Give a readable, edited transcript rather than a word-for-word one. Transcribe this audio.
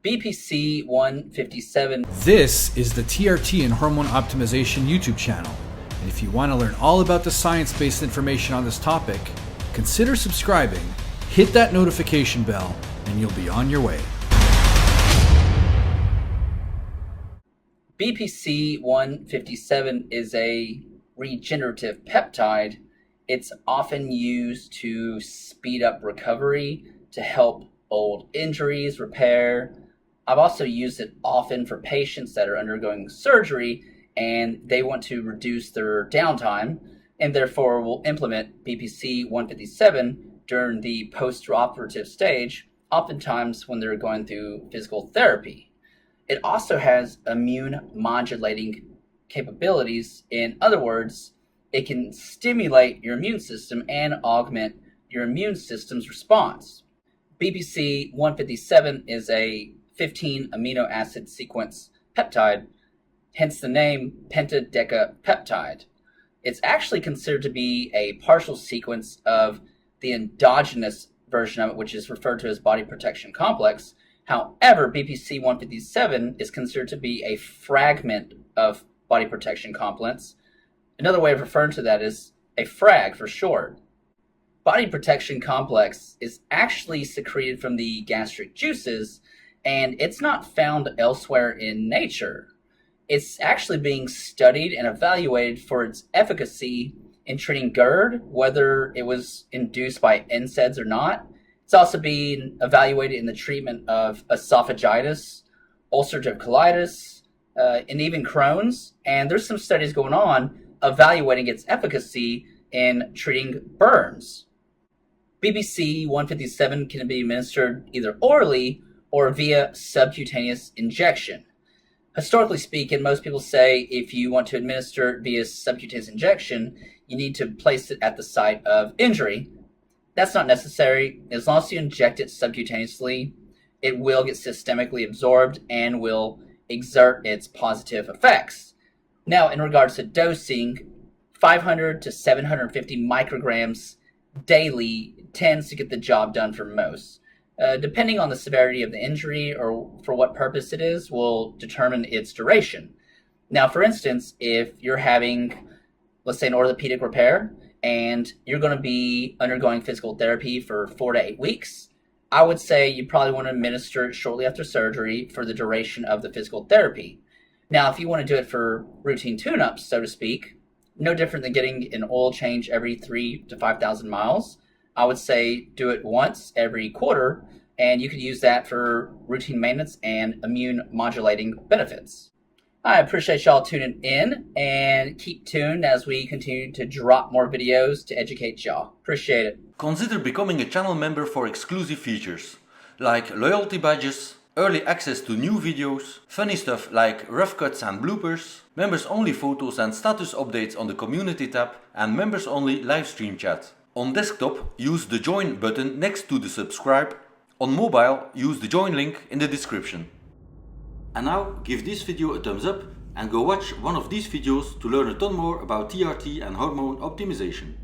BPC-157. This is the TRT and Hormone Optimization YouTube channel. And if you want to learn all about the science-based information on this topic, consider subscribing, hit that notification bell, and you'll be on your way. BPC-157 is a regenerative peptide. It's often used to speed up recovery, to help old injuries repair. I've also used it often for patients that are undergoing surgery and they want to reduce their downtime, and therefore will implement BPC-157 during the post-operative stage, oftentimes when they're going through physical therapy. It also has immune modulating capabilities. In other words, it can stimulate your immune system and augment your immune system's response. BPC-157 is a 15 amino acid sequence peptide, hence the name pentadecapeptide. It's actually considered to be a partial sequence of the endogenous version of it, which is referred to as body protection complex. However, BPC-157 is considered to be a fragment of body protection complex. Another way of referring to that is a frag for short. Body protection complex is actually secreted from the gastric juices, and it's not found elsewhere in nature. It's actually being studied and evaluated for its efficacy in treating GERD, whether it was induced by NSAIDs or not. It's also being evaluated in the treatment of esophagitis, ulcerative colitis, and even Crohn's. And there's some studies going on evaluating its efficacy in treating burns. BPC-157 can be administered either orally or via subcutaneous injection. Historically speaking, most people say if you want to administer it via subcutaneous injection, you need to place it at the site of injury. That's not necessary. As long as you inject it subcutaneously, it will get systemically absorbed and will exert its positive effects. Now, in regards to dosing, 500 to 750 micrograms daily tends to get the job done for most. Depending on the severity of the injury or for what purpose it is, will determine its duration. Now, for instance, if you're having, let's say, an orthopedic repair, and you're going to be undergoing physical therapy for 4 to 8 weeks, I would say you probably want to administer it shortly after surgery for the duration of the physical therapy. Now, if you want to do it for routine tune-ups, so to speak, no different than getting an oil change every 3,000 to 5,000 miles, I would say do it once every quarter, and you could use that for routine maintenance and immune modulating benefits. I appreciate y'all tuning in, and keep tuned as we continue to drop more videos to educate y'all. Appreciate it. Consider becoming a channel member for exclusive features, like loyalty badges, early access to new videos, funny stuff like rough cuts and bloopers, members only photos and status updates on the community tab, and members only live stream chat. On desktop, use the join button next to the subscribe. On mobile, use the join link in the description. And now, give this video a thumbs up and go watch one of these videos to learn a ton more about TRT and hormone optimization.